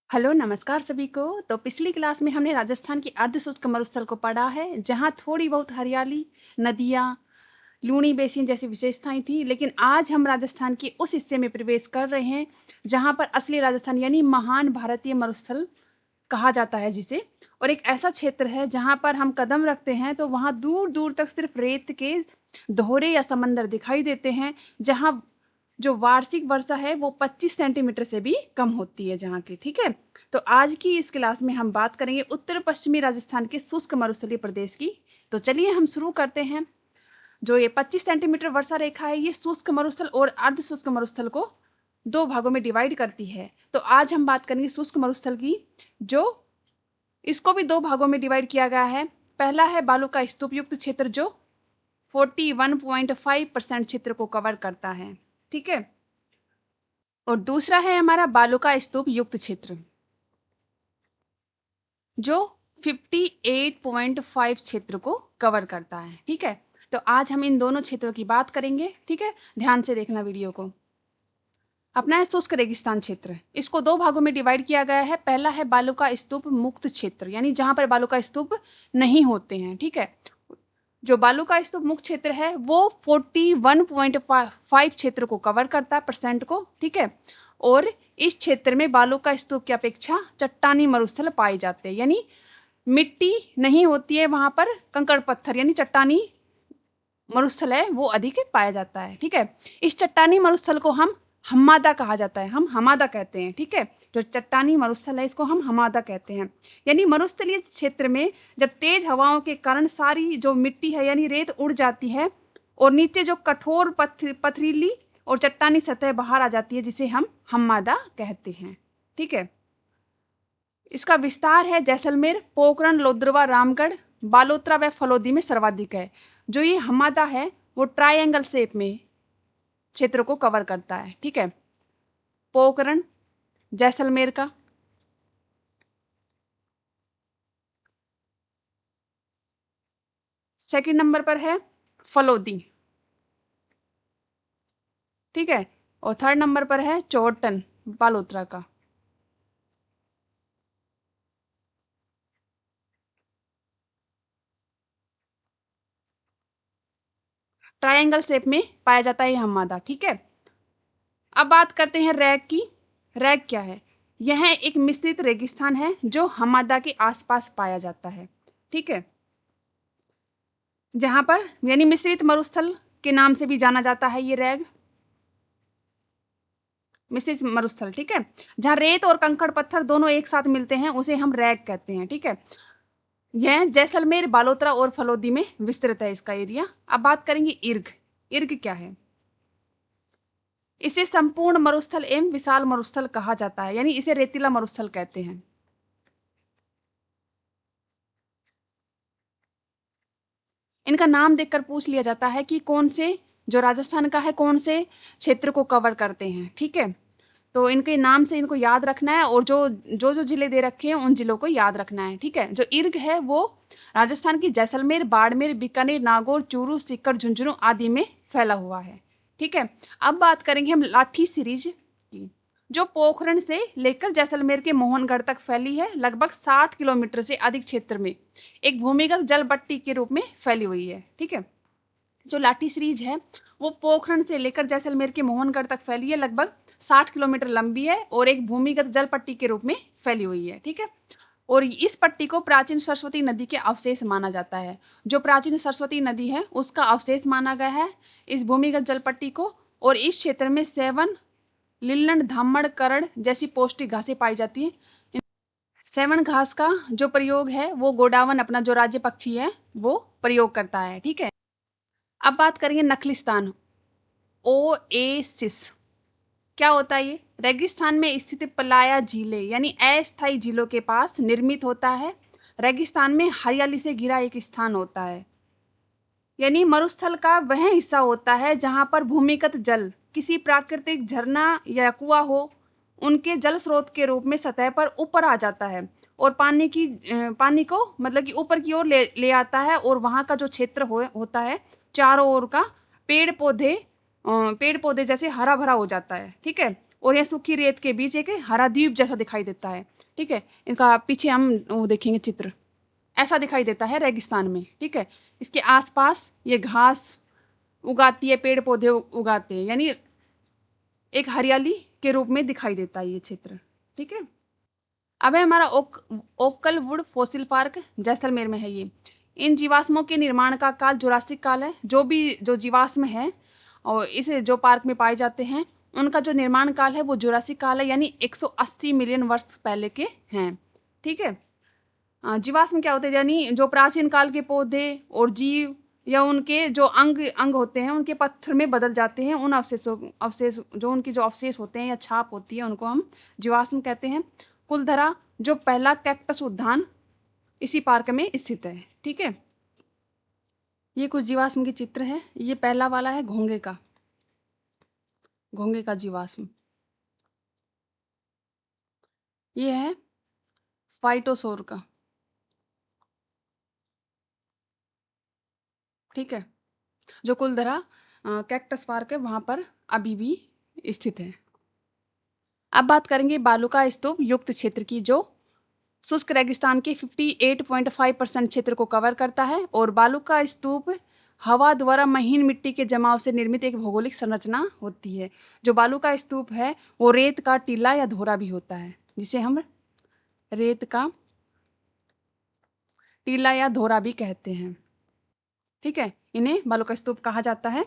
Hello, नमस्कार सभी को। तो पिछली क्लास में हमने राजस्थान की अर्धशुष्क मरुस्थल को पढ़ा है, जहाँ थोड़ी बहुत हरियाली, नदियाँ, लूणी बेसिन जैसी विशेषताएँ थी। लेकिन आज हम राजस्थान के उस हिस्से में प्रवेश कर रहे हैं, जहाँ पर असली राजस्थान यानी महान भारतीय मरुस्थल कहा जाता है जिसे। और एक ऐसा क्षेत्र है जहाँ पर हम कदम रखते हैं तो वहाँ दूर-दूर तक सिर्फ रेत के दोहरे या समंदर दिखाई देते हैं, जहाँ जो वार्षिक वर्षा है वो 25 सेंटीमीटर से भी कम होती है जहाँ की, ठीक है? तो आज की इस क्लास में हम बात करेंगे उत्तर-पश्चिमी राजस्थान के शुष्क मरुस्थलीय प्रदेश की। तो चलिए हम शुरू करते हैं। जो ये 25 सेंटीमीटर वर्षा रेखा है, ये शुष्क मरुस्थल और अर्ध शुष्क मरुस्थल को 2 भागों में डिवाइड करती है। तो आज हम बात करेंगे शुष्क मरुस्थल की, जो इसको भी 2 भागों में डिवाइड किया गया है। पहला है बालू का स्तूप युक्त क्षेत्र, जो 41.5% क्षेत्र को कवर करता है, ठीक है? और दूसरा है हमारा बालू का स्तूप युक्त क्षेत्र, जो 58.5 क्षेत्र को कवर करता है, ठीक है? तो आज हम इन दोनों क्षेत्रों की बात करेंगे, ठीक है? ध्यान से देखना वीडियो को। अपना है शुष्क रेगिस्तान क्षेत्र, इसको 2 भागों में डिवाइड किया गया है। पहला है बालू का स्तूप मुक्त क्षेत्र, यानी जहाँ पर बालू का स्तूप नहीं होते हैं, ठीक है? जो बालू का स्तूप मुक्त क्षेत्र है वो 41.5 क्षेत्र को कवर करता है, परसेंट को, ठीक है? और इस क्षेत्र में बालू का स्तूप की अपेक्षा चट्टानी मरुस्थल पाए जाते हैं, यानी मिट्टी नहीं होती है वहाँ पर, कंकड़ पत्थर यानी चट्टानी मरुस्थल है वो अधिक पाया जाता है, ठीक है? इस चट्टानी मरुस्थल को हम हम्मादा कहा जाता है, हम हमादा कहते हैं, ठीक है? जो चट्टानी मरुस्थल है इसको हम हमादा कहते हैं। यानी मरुस्थलीय क्षेत्र में जब तेज हवाओं के कारण सारी जो मिट्टी है यानी रेत उड़ जाती है और नीचे जो कठोर पथरीली और चट्टानी सतह बाहर आ जाती है, जिसे हम हम्मादा कहते हैं, ठीक है? इसका विस्तार है जैसलमेर, पोखरण, लोद्रवा, रामगढ़, बालोतरा व फलोदी में सर्वाधिक है। जो ये हमादा है वो ट्रायंगल शेप में क्षेत्र को कवर करता है, ठीक है? पोखरण जैसलमेर का, सेकंड नंबर पर है फलोदी, ठीक है? और थर्ड नंबर पर है चौहटन बालोतरा का। ट्रायंगल शेप में पाया जाता है ये हमादा, ठीक है? अब बात करते हैं रैग की। रैग क्या है? यह एक मिश्रित रेगिस्तान है जो हमादा के आसपास पाया जाता है, ठीक है? जहाँ पर यानी मिश्रित मरुस्थल के नाम से भी जाना जाता है ये रैग, मिश्रित मरुस्थल, ठीक है? जहाँ रेत और कंकड़ पत्थर दोनों एक साथ मिलते हैं उसे हम रैग कहते हैं, ठीक है? यह जैसलमेर, बालोतरा और फलोदी में विस्तृत है इसका एरिया। अब बात करेंगे इर्ग। इर्ग क्या है? इसे संपूर्ण मरुस्थल एवं विशाल मरुस्थल कहा जाता है, यानी इसे रेतीला मरुस्थल कहते हैं। इनका नाम देखकर पूछ लिया जाता है कि कौन से, जो राजस्थान का है, कौन से क्षेत्र को कवर करते हैं, ठीक है? तो इनके नाम से इनको याद रखना है और जो ज़िले दे रखे हैं उन ज़िलों को याद रखना है, ठीक है? जो इर्ग है वो राजस्थान की जैसलमेर, बाड़मेर, बीकानेर, नागौर, चूरू, सीकर, झुंझुनू आदि में फैला हुआ है, ठीक है? अब बात करेंगे हम लाठी सीरीज़ की, जो पोखरण से लेकर जैसलमेर के मोहनगढ़ तक फैली है। लगभग 60 किलोमीटर से अधिक क्षेत्र में एक भूमिगत जल पट्टी के रूप में फैली हुई है, ठीक है? जो लाठी सीरीज है वो पोखरण से लेकर जैसलमेर के मोहनगढ़ तक फैली है, लगभग 60 किलोमीटर लंबी है और एक भूमिगत जल पट्टी के रूप में फैली हुई है, ठीक है? और इस पट्टी को प्राचीन सरस्वती नदी के अवशेष माना जाता है। जो प्राचीन सरस्वती नदी है उसका अवशेष माना गया है इस भूमिगत जल पट्टी को। और इस क्षेत्र में सेवन, लिल्लण, धामड़, करड़ जैसी पौष्टिक घासें पाई जाती हैं। सेवन घास का जो प्रयोग है वो गोडावन, अपना जो राज्य पक्षी है, वो प्रयोग करता है, ठीक है? अब बात करेंगे नखलिस्तान, ओएसिस। क्या होता है ये? रेगिस्तान में स्थित पलाया झीलें यानी अस्थायी झीलों के पास निर्मित होता है। रेगिस्तान में हरियाली से घिरा एक स्थान होता है, यानी मरुस्थल का वह हिस्सा होता है जहाँ पर भूमिगत जल किसी प्राकृतिक झरना या कुआं हो, उनके जल स्रोत के रूप में सतह पर ऊपर आ जाता है और पानी को मतलब कि ऊपर की ओर ले आता है। और वहाँ का जो क्षेत्र होता है चारों ओर का पेड़ पौधे जैसे हरा भरा हो जाता है, ठीक है? और यह सूखी रेत के बीच एक हरा द्वीप जैसा दिखाई देता है। ठीक है, इनका पीछे हम वो देखेंगे चित्र, ऐसा दिखाई देता है रेगिस्तान में। ठीक है, इसके आसपास ये घास उगाती है, पेड़ पौधे उगाते हैं, यानी एक हरियाली के रूप में दिखाई देता है ये क्षेत्र। ठीक है, अब है हमारा Okkal would fossil park, Jaisalmer में है ये। इन जीवाश्मों के निर्माण का काल जुरासिक काल है। जो जीवाश्म है और इस जो पार्क में पाए जाते हैं, उनका जो निर्माण काल है वो जुरासिक काल है, यानी 180 मिलियन वर्ष पहले के हैं। ठीक है, जीवाश्म क्या होते हैं, यानी जो प्राचीन काल के पौधे और जीव या उनके जो अंग अंग होते हैं, उनके पत्थर में बदल जाते हैं। उन अवशेष जो उनकी जो अवशेष होते हैं या छाप होती है, उनको हम जीवाश्म कहते हैं। कुलधरा जो पहला कैक्टस उद्यान इसी पार्क में स्थित है। ठीक है, ये कुछ जीवाश्म के चित्र है। ये पहला वाला है घोंगे का जीवाश्म। ये है फाइटोसोर का। ठीक है, जो कुलधरा कैक्टस पार्क है वहां पर अभी भी स्थित है। अब बात करेंगे बालू का स्तूप युक्त क्षेत्र की, जो शुष्क रेगिस्तान के 58.5% क्षेत्र को कवर करता है। और बालू का स्तूप हवा द्वारा महीन मिट्टी के जमाव से निर्मित एक भौगोलिक संरचना होती है। जो बालू का स्तूप है वो रेत का टीला या धोरा भी होता है, जिसे हम रेत का टीला या धोरा भी कहते हैं। ठीक है, इन्हें बालू का स्तूप कहा जाता है।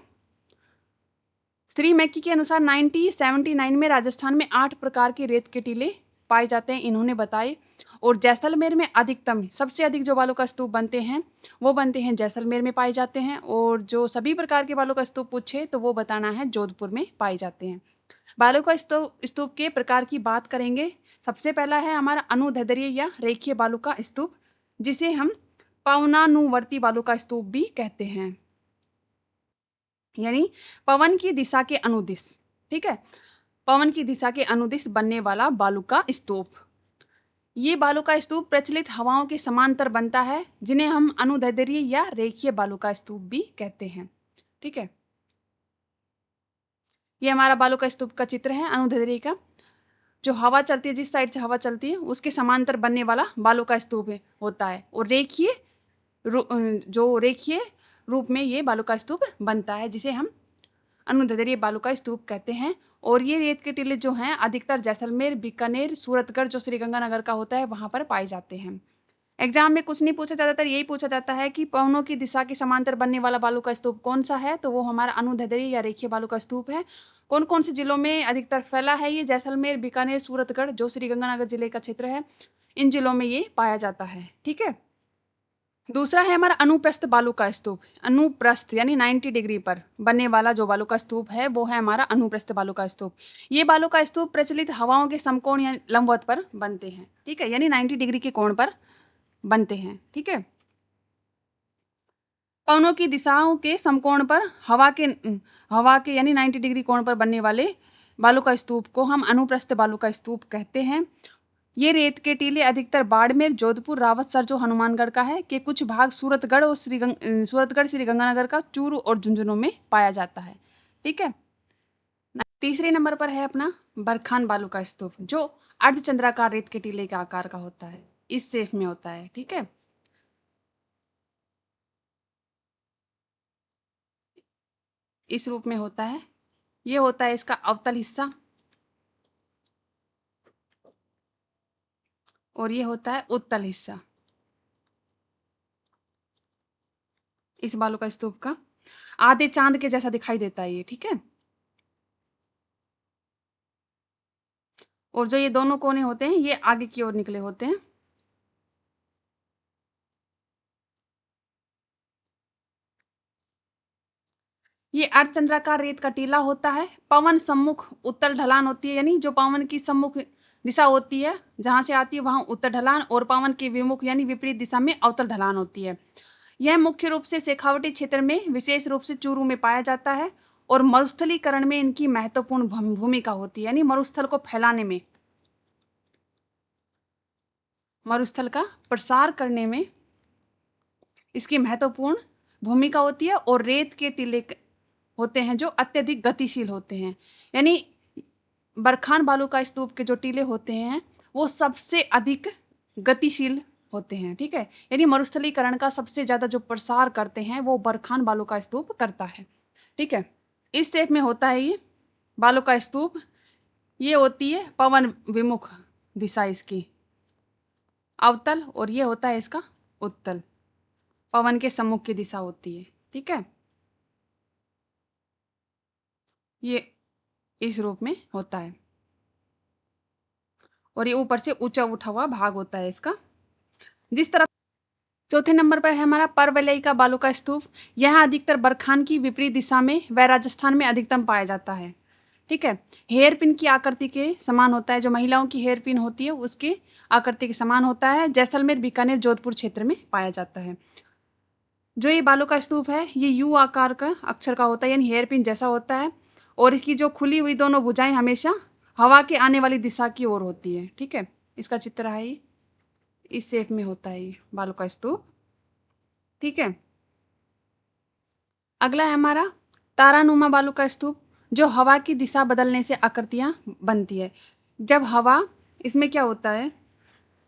श्री मैकी के अनुसार 1979 में राजस्थान में 8 प्रकार के रेत के टीले पाए जाते हैं, इन्होंने बताए। और जैसलमेर में अधिकतम सबसे अधिक जो बालू का स्तूप बनते हैं वो बनते हैं जैसलमेर में पाए जाते हैं। और जो सभी प्रकार के बालू का स्तूप पूछे तो वो बताना है जोधपुर में पाए जाते हैं। बालू का स्तूप के प्रकार की बात करेंगे। सबसे पहला है हमारा अनुदैर्ध्य या रेखीय बालू का स्तूप, जिसे हम पवनानुवर्ती बालू का स्तूप भी कहते हैं, यानी पवन की दिशा के अनुदिश। ठीक है, पवन की दिशा के अनुदिश बनने वाला बालू का स्तूप। ये बालू का स्तूप प्रचलित हवाओं के समांतर बनता है, जिन्हें हम अनुदैर्ध्य या रेखीय बालू का स्तूप भी कहते हैं। ठीक है, ये हमारा बालू का स्तूप का चित्र है अनुदैर्ध्य का। जो हवा चलती है, जिस साइड से हवा चलती है उसके समांतर बनने वाला बालू का स्तूप होता है। और जो रेखीय रूप में ये बालू का स्तूप बनता है, जिसे हम अनुदैर्ध्य बालू का स्तूप कहते हैं। और ये रेत के टीले जो हैं अधिकतर जैसलमेर, बीकानेर, सूरतगढ़ जो श्रीगंगानगर का होता है वहां पर पाए जाते हैं। एग्जाम में कुछ नहीं पूछा, ज्यादातर यही पूछा जाता है कि पवनों की दिशा के समांतर बनने वाला बालू का स्तूप कौन सा है, तो वो हमारा अनुदैर्ध्य या रेखीय बालू का स्तूप है। कौन कौन से जिलों में अधिकतर फैला है ये, जैसलमेर, बीकानेर, सूरतगढ़ जो श्रीगंगानगर जिले का क्षेत्र है, इन जिलों में ये पाया जाता है। ठीक है, दूसरा है हमारा अनुप्रस्थ बालू का स्तूप। अनुप्रस्थ यानी 90 डिग्री पर बनने वाला जो बालू का स्तूप है वो है हमारा अनुप्रस्थ बालू का स्तूप। ये बालू का स्तूप प्रचलित हवाओं के समकोण या लंबवत पर बनते हैं। ठीक है, यानी 90 डिग्री के कोण पर बनते हैं। ठीक है, पवनों की दिशाओं के समकोण पर हवा के यानी 90 डिग्री कोण पर बनने वाले बालू का स्तूप को हम अनुप्रस्थ बालू का स्तूप कहते हैं। ये रेत के टीले अधिकतर बाड़मेर, जोधपुर, रावतसर जो हनुमानगढ़ का है, के कुछ भाग सूरतगढ़, श्रीगंगानगर का चूरू और झुंझुनू में पाया जाता है। ठीक है, तीसरे नंबर पर है अपना बरखान बालू का स्तूप, जो अर्धचंद्राकार रेत के टीले के आकार का होता है, इस शेप में होता है। ठीक है, इस रूप में होता है। ये होता है इसका अवतल हिस्सा, और ये होता है उत्तल हिस्सा इस बालू का स्तूप का। आधे चांद के जैसा दिखाई देता है ये। ठीक है, और जो ये दोनों कोने होते हैं ये आगे की ओर निकले होते हैं। ये अर्धचंद्राकार रेत का टीला होता है। पवन सम्मुख उत्तर ढलान होती है, यानी जो पवन की सम्मुख दिशा होती है जहां से आती है वहां उत्तर ढलान, और पवन के विमुख यानी विपरीत दिशा में अवतल ढलान होती है। यह मुख्य रूप से शेखावटी क्षेत्र में, विशेष रूप से चूरू में पाया जाता है। और मरुस्थलीकरण में इनकी महत्वपूर्ण भूमिका होती है, यानी मरुस्थल को फैलाने में, मरुस्थल का प्रसार करने में इसकी महत्वपूर्ण भूमिका होती है। और रेत के टीले होते हैं जो अत्यधिक गतिशील होते हैं, यानी बरखान बालू का स्तूप के जो टीले होते हैं वो सबसे अधिक गतिशील होते हैं, ठीक है। यानी मरुस्थलीकरण का सबसे ज़्यादा जो प्रसार करते हैं वो बरखान बालू का स्तूप करता है, ठीक है। इस शेप में होता है ये बालू का स्तूप। ये होती है पवन विमुख दिशा इसकी अवतल, और ये होता है इसका उत्तल, पवन के सम्मुख की दिशा होती है, ठीक है। ये इस रूप में होता है और ये ऊपर से ऊंचा उठा हुआ भाग होता है इसका। जिस तरफ चौथे नंबर पर है हमारा परवलयी का बालू का स्तूप। यह अधिकतर बरखान की विपरीत दिशा में व राजस्थान में अधिकतम पाया जाता है, ठीक है। हेयर पिन की आकृति के समान होता है, जो महिलाओं की हेयर पिन होती है उसकी आकृति के समान होता है। जैसलमेर, बीकानेर, जोधपुर क्षेत्र में पाया जाता है। जो ये बालू का स्तूप है ये यू आकार का अक्षर का होता है, यानी हेयर पिन जैसा होता है, और इसकी जो खुली हुई दोनों भुजाएं हमेशा हवा के आने वाली दिशा की ओर होती है, ठीक है। इसका चित्र है ये, इस शेप में होता है ये बालू का स्तूप, ठीक है। अगला है हमारा तारानुमा बालू का स्तूप, जो हवा की दिशा बदलने से आकृतियां बनती है। जब हवा, इसमें क्या होता है,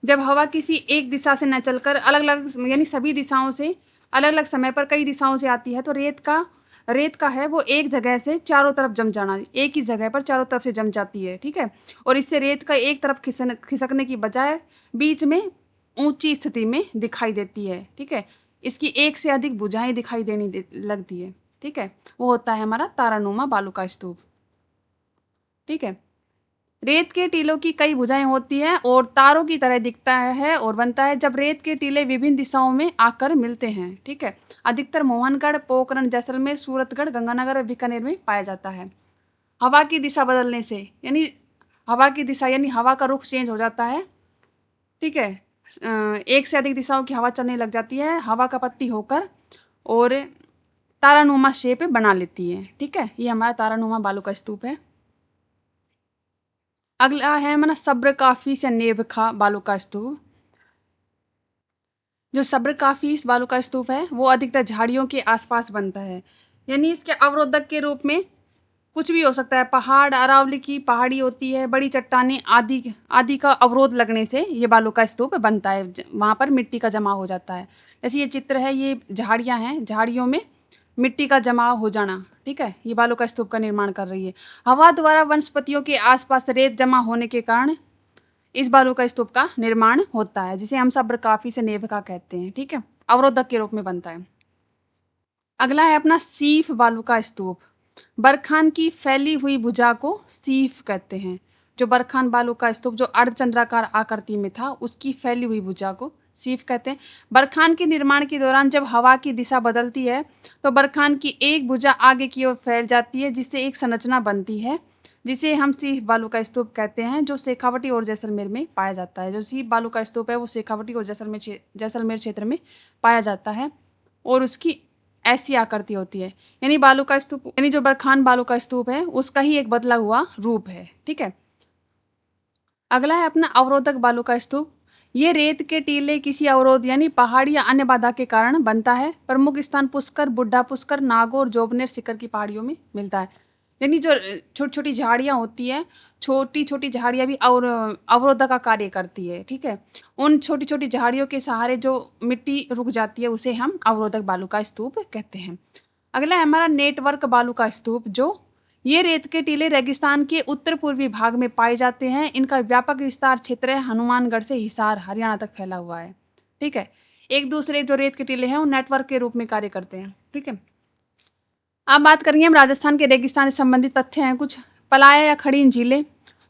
जब हवा किसी एक दिशा से न चलकर अलग अलग यानी सभी दिशाओं से अलग अलग समय पर कई दिशाओं से आती है तो रेत का है वो एक जगह से चारों तरफ जम जाना, एक ही जगह पर चारों तरफ से जम जाती है, ठीक है। और इससे रेत का एक तरफ खिसकने की बजाय बीच में ऊंची स्थिति में दिखाई देती है, ठीक है। इसकी एक से अधिक भुजाएं दिखाई लगती है, ठीक है। वो होता है हमारा तारानुमा बालू का स्तूप, ठीक है। रेत के टीलों की कई भुजाएं होती हैं और तारों की तरह दिखता है और बनता है जब रेत के टीले विभिन्न दिशाओं में आकर मिलते हैं, ठीक है। अधिकतर मोहनगढ़, पोखरण, जैसलमेर, सूरतगढ़, गंगानगर और बीकानेर में पाया जाता है। हवा की दिशा बदलने से, यानी हवा की दिशा यानी हवा का रुख चेंज हो जाता है, ठीक है। एक से अधिक दिशाओं की हवा चलने लग जाती है, हवा का पत्ती होकर और तारानुमा शेप बना लेती है, ठीक है। ये हमारा तारानुमा बालू का स्तूप है। अगला है हमारा सब्र काफिस या नेबखा बालू का स्तूप। जो सब्र काफिस बालू का स्तूप है वो अधिकतर झाड़ियों के आसपास बनता है, यानी इसके अवरोधक के रूप में कुछ भी हो सकता है। पहाड़, अरावली की पहाड़ी होती है, बड़ी चट्टानें आदि आदि का अवरोध लगने से ये बालू का स्तूप बनता है, वहाँ पर मिट्टी का जमा हो जाता है। जैसे ये चित्र है, ये झाड़ियाँ हैं, झाड़ियों में मिट्टी का जमाव हो जाना, ठीक है, ये बालू का स्तूप का निर्माण कर रही है। हवा द्वारा वनस्पतियों के आसपास रेत जमा होने के कारण इस बालू का स्तूप का निर्माण होता है, जिसे हम सब्रकाफी से नेवका कहते हैं, ठीक है। अवरोधक के रूप में बनता है। अगला है अपना सीफ बालू का स्तूप। बरखान की फैली हुई भुजा को सीफ कहते हैं। जो बरखान बालू का स्तूप जो अर्धचंद्राकार आकृति में था उसकी फैली हुई भुजा को सीफ कहते हैं। बरखान के निर्माण के दौरान जब हवा की दिशा बदलती है तो बरखान की एक भुजा आगे की ओर फैल जाती है, जिससे एक संरचना बनती है, जिसे हम सीफ बालू का स्तूप कहते हैं, जो शेखावटी और जैसलमेर में पाया जाता है। जो सीफ बालू का स्तूप है वो शेखावटी और जैसलमेर क्षेत्र में पाया जाता है और उसकी ऐसी आकृति होती है, यानी बालू का स्तूप, यानी जो बरखान बालू का स्तूप है उसका ही एक बदला हुआ रूप है, ठीक है। अगला है अपना अवरोधक बालू का स्तूप। ये रेत के टीले किसी अवरोध यानी पहाड़ या अन्य बाधा के कारण बनता है। प्रमुख स्थान पुष्कर, बुढ़ा पुष्कर, नागौर, जोबनेर, सिकर की पहाड़ियों में मिलता है। यानी जो छोटी छोटी झाड़ियाँ होती हैं, छोटी छोटी झाड़ियाँ भी अवरोधक का कार्य करती है, ठीक है। उन छोटी छोटी झाड़ियों के सहारे जो मिट्टी रुक जाती है उसे हम अवरोधक बालू का स्तूप कहते हैं। अगला है हमारा नेटवर्क बालू का स्तूप। जो ये रेत के टीले रेगिस्तान के उत्तर पूर्वी भाग में पाए जाते हैं। इनका व्यापक विस्तार क्षेत्र हनुमानगढ़ से हिसार, हरियाणा तक फैला हुआ है, ठीक है। एक दूसरे जो रेत के टीले हैं वो नेटवर्क के रूप में कार्य करते हैं, ठीक है। अब बात करेंगे हम राजस्थान के रेगिस्तान से संबंधित तथ्य हैं कुछ। पलाया या खड़ीन झीलें,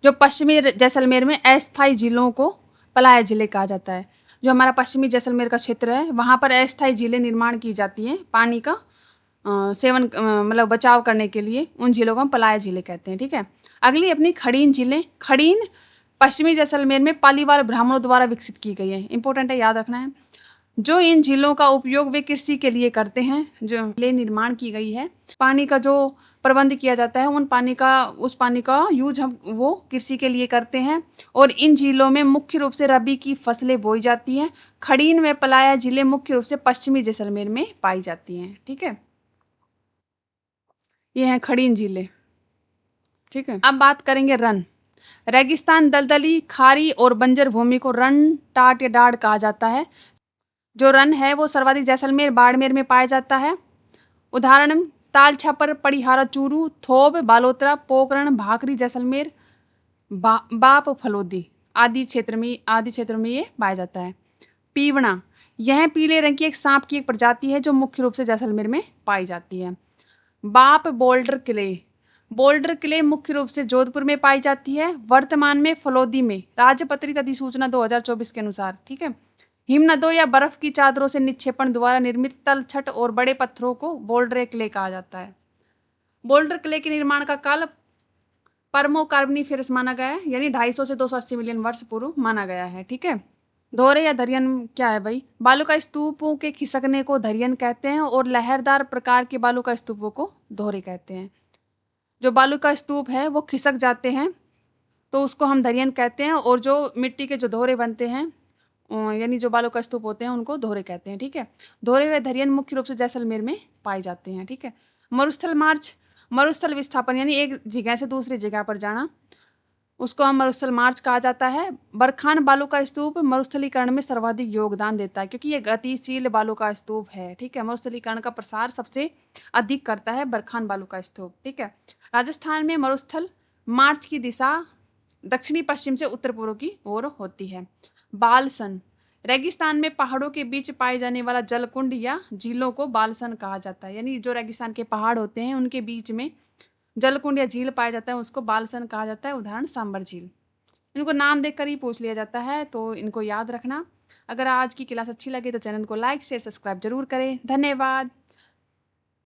जो पश्चिमी जैसलमेर में अस्थायी झीलों को पलाया झीलें कहा जाता है। जो हमारा पश्चिमी जैसलमेर का क्षेत्र है वहाँ पर अस्थायी झीलें निर्माण की जाती हैं पानी का सेवन मतलब बचाव करने के लिए। उन झीलों को हम पलाया झीलें कहते हैं, ठीक है। अगली अपनी खड़ीन झीलें। खड़ीन पश्चिमी जैसलमेर में पालीवाल ब्राह्मणों द्वारा विकसित की गई है, इंपॉर्टेंट है, याद रखना है। जो इन झीलों का उपयोग वे कृषि के लिए करते हैं। जो झीलें निर्माण की गई है, पानी का जो प्रबंध किया जाता है उस पानी का यूज हम वो कृषि के लिए करते हैं। और इन झीलों में मुख्य रूप से रबी की फसलें बोई जाती हैं। खड़ीन व पलाया झीलें मुख्य रूप से पश्चिमी जैसलमेर में पाई जाती हैं, ठीक है। ये हैं खड़ीन झीलें। ठीक है। अब बात करेंगे रन। रेगिस्तान, दलदली, खारी और बंजर भूमि को रन, टाट या डाड़ कहा जाता है। जो रन है वो सर्वाधिक जैसलमेर, बाड़मेर में पाया जाता है। उदाहरण ताल छापर, पड़िहारा चूरू, थोब, बालोतरा, पोकरण, भाखरी, जैसलमेर, बाप, फलोदी आदि क्षेत्र में ये पाया जाता है। पीवड़ा, यह पीले रंग की एक सांप की एक प्रजाति है जो मुख्य रूप से जैसलमेर में पाई जाती है। बाप, बोल्डर किले मुख्य रूप से जोधपुर में पाई जाती है। वर्तमान में फलोदी में, राजपत्रित अधिसूचना 2024 के अनुसार। ठीक है। हिमनदों या बर्फ की चादरों से निक्षेपण द्वारा निर्मित तलछट और बड़े पत्थरों को बोल्डर क्ले कहा जाता है। बोल्डर क्ले के निर्माण का काल परमो कार्बोनिफेरस माना गया है, यानी 250 से 280 मिलियन वर्ष पूर्व माना गया है। ठीक है। दोहरे या धरियन क्या है भाई? बालू का स्तूपों के खिसकने को धरियन कहते हैं और लहरदार प्रकार के बालू का स्तूपों को दोहरे कहते हैं। जो बालू का स्तूप है वो खिसक जाते हैं तो उसको हम धरियन कहते हैं, और जो मिट्टी के जो दोहरे बनते हैं यानी जो बालू का स्तूप होते हैं उनको दोहरे कहते हैं। ठीक है। दोहरे व धरियन मुख्य रूप से जैसलमेर में पाए जाते हैं। ठीक है। मरुस्थल मार्च, मरुस्थल विस्थापन यानी एक जगह से दूसरी जगह पर जाना, उसको हम मरुस्थल मार्च कहा जाता है। बरखान बालू का स्तूप मरुस्थलीकरण में सर्वाधिक योगदान देता है क्योंकि ये गतिशील बालू का स्तूप है। ठीक है। मरुस्थलीकरण का प्रसार सबसे अधिक करता है बरखान बालू का स्तूप। ठीक है। राजस्थान में मरुस्थल मार्च की दिशा दक्षिणी पश्चिम से उत्तर पूर्व की ओर होती है। बालसन, रेगिस्तान में पहाड़ों के बीच पाए जाने वाला जलकुंड या झीलों को बालसन कहा जाता है, यानी जो रेगिस्तान के पहाड़ होते हैं उनके बीच में जलकुंड या झील पाया जाता है उसको बालसन कहा जाता है। उदाहरण सांबर झील। इनको नाम देखकर ही पूछ लिया जाता है, तो इनको याद रखना। अगर आज की क्लास अच्छी लगे तो चैनल को लाइक शेयर सब्सक्राइब जरूर करें। धन्यवाद।